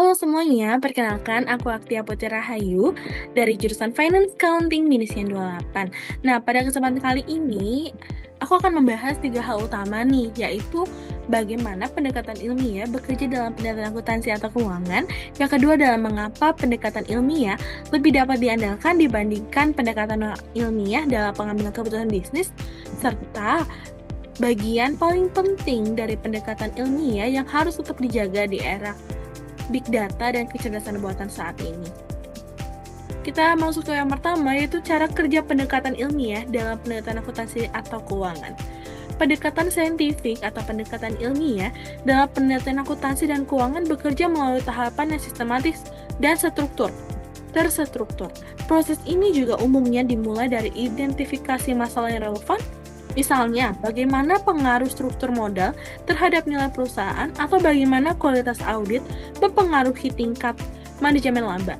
Halo semuanya, perkenalkan aku Aktia Putri Rahayu dari jurusan Finance Accounting Binisian 28. Nah, pada kesempatan kali ini, aku akan membahas 3 hal utama nih, yaitu bagaimana pendekatan ilmiah bekerja dalam penelitian akuntansi atau keuangan. Yang kedua adalah mengapa pendekatan ilmiah lebih dapat diandalkan dibandingkan pendekatan ilmiah dalam pengambilan keputusan bisnis, serta bagian paling penting dari pendekatan ilmiah yang harus tetap dijaga di era Big Data dan kecerdasan buatan saat ini. Kita masuk ke yang pertama, yaitu cara kerja pendekatan ilmiah dalam penelitian akuntansi atau keuangan. Pendekatan saintifik atau pendekatan ilmiah dalam penelitian akuntansi dan keuangan bekerja melalui tahapan yang sistematis dan terstruktur. Proses ini juga umumnya dimulai dari identifikasi masalah yang relevan. Misalnya, bagaimana pengaruh struktur modal terhadap nilai perusahaan atau bagaimana kualitas audit mempengaruhi tingkat manajemen laba.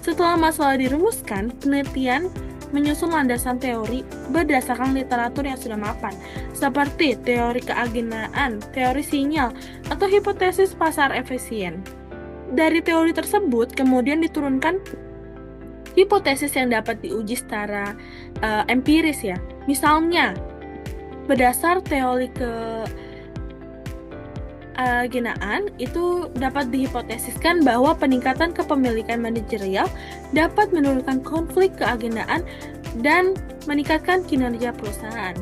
Setelah masalah dirumuskan, penelitian menyusun landasan teori berdasarkan literatur yang sudah mapan, seperti teori keagenaan, teori sinyal, atau hipotesis pasar efisien. Dari teori tersebut, kemudian diturunkan hipotesis yang dapat diuji secara empiris ya. Misalnya, berdasar teori keagenaan itu dapat dihipotesiskan bahwa peningkatan kepemilikan manajerial dapat menurunkan konflik keagenaan dan meningkatkan kinerja perusahaan.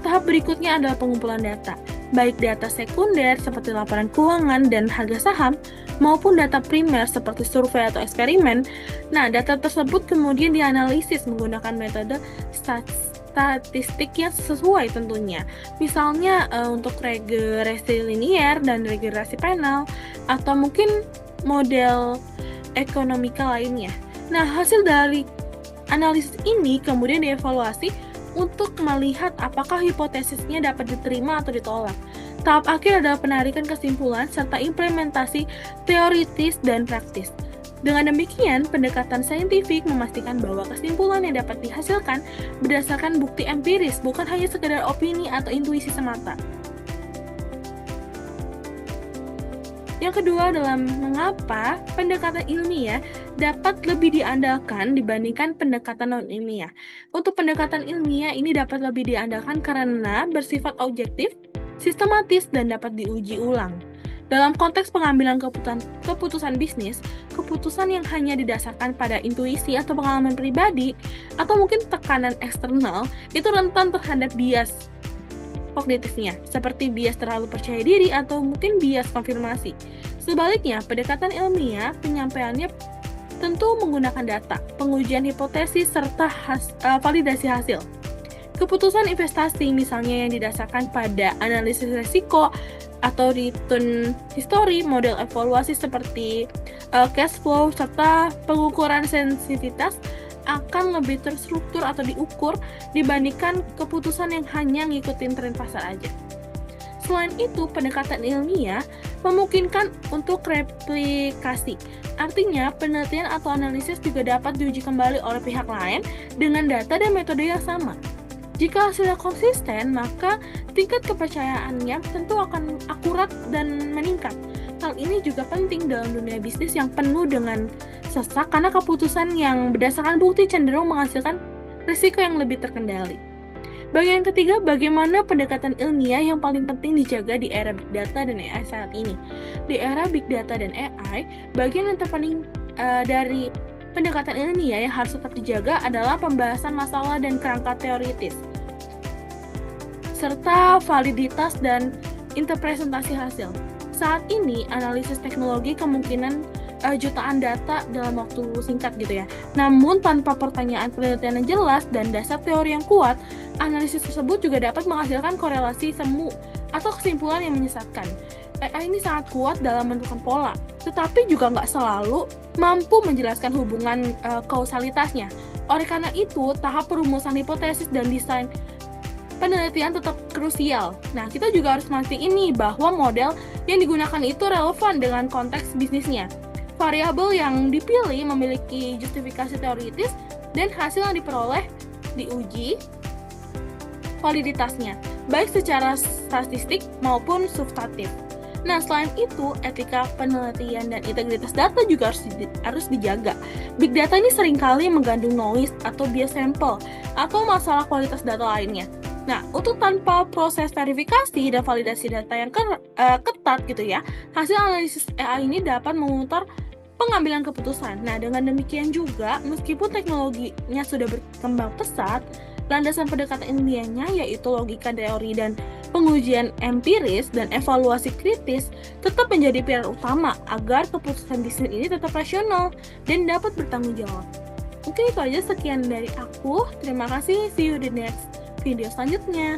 Tahap berikutnya adalah pengumpulan data, baik data sekunder seperti laporan keuangan dan harga saham, maupun data primer seperti survei atau eksperimen. Nah, data tersebut kemudian dianalisis menggunakan metode statistik yang sesuai tentunya. Misalnya untuk regresi linier dan regresi penal, atau mungkin model ekonomika lainnya. Nah, hasil dari analisis ini kemudian dievaluasi untuk melihat apakah hipotesisnya dapat diterima atau ditolak. Tahap akhir adalah penarikan kesimpulan serta implementasi teoritis dan praktis. Dengan demikian, pendekatan saintifik memastikan bahwa kesimpulan yang dapat dihasilkan berdasarkan bukti empiris, bukan hanya sekedar opini atau intuisi semata. Yang kedua adalah mengapa pendekatan ilmiah dapat lebih diandalkan dibandingkan pendekatan non-ilmiah. Untuk pendekatan ilmiah ini dapat lebih diandalkan karena bersifat objektif, sistematis, dan dapat diuji ulang. Dalam konteks pengambilan keputusan bisnis, keputusan yang hanya didasarkan pada intuisi atau pengalaman pribadi, atau mungkin tekanan eksternal, itu rentan terhadap bias kognitifnya, seperti bias terlalu percaya diri atau mungkin bias konfirmasi. Sebaliknya, pendekatan ilmiah penyampaiannya tentu menggunakan data, pengujian hipotesis, serta validasi hasil. Keputusan investasi misalnya yang didasarkan pada analisis risiko atau return history, model evaluasi seperti cash flow, serta pengukuran sensitivitas akan lebih terstruktur atau diukur dibandingkan keputusan yang hanya ngikutin tren pasar aja. Selain itu, pendekatan ilmiah memungkinkan untuk replikasi. Artinya, penelitian atau analisis juga dapat diuji kembali oleh pihak lain dengan data dan metode yang sama. Jika hasilnya konsisten, maka tingkat kepercayaannya tentu akan akurat dan meningkat. Hal ini juga penting dalam dunia bisnis yang penuh dengan sesak karena keputusan yang berdasarkan bukti cenderung menghasilkan risiko yang lebih terkendali. Bagian ketiga, bagaimana pendekatan ilmiah yang paling penting dijaga di era Big Data dan AI saat ini. Di era Big Data dan AI, bagian yang terpenting dari pendekatan ilmiah yang harus tetap dijaga adalah pembahasan masalah dan kerangka teoritis, serta validitas dan interpretasi hasil. Saat ini, analisis teknologi kemungkinan jutaan data dalam waktu singkat gitu ya. Namun, tanpa pertanyaan penelitian yang jelas dan dasar teori yang kuat, analisis tersebut juga dapat menghasilkan korelasi semu atau kesimpulan yang menyesatkan. AI ini sangat kuat dalam menentukan pola, tetapi juga nggak selalu mampu menjelaskan hubungan kausalitasnya. Oleh karena itu, tahap perumusan hipotesis dan desain penelitian tetap krusial. Nah, kita juga harus mastiin nih bahwa model yang digunakan itu relevan dengan konteks bisnisnya. Variabel yang dipilih memiliki justifikasi teoritis dan hasil yang diperoleh diuji validitasnya, baik secara statistik maupun substantif. Nah, selain itu, etika penelitian dan integritas data juga harus dijaga. Big data ini seringkali mengandung noise atau bias sampel atau masalah kualitas data lainnya. Nah, untuk tanpa proses verifikasi dan validasi data yang ketat gitu ya, hasil analisis AI ini dapat memutar pengambilan keputusan. Nah, dengan demikian juga, meskipun teknologinya sudah berkembang pesat, landasan pendekatan ilmiahnya yaitu logika teori dan pengujian empiris dan evaluasi kritis tetap menjadi pilar utama agar keputusan bisnis ini tetap rasional dan dapat bertanggung jawab. Mungkin itu aja, sekian dari aku. Terima kasih, see you di next video selanjutnya.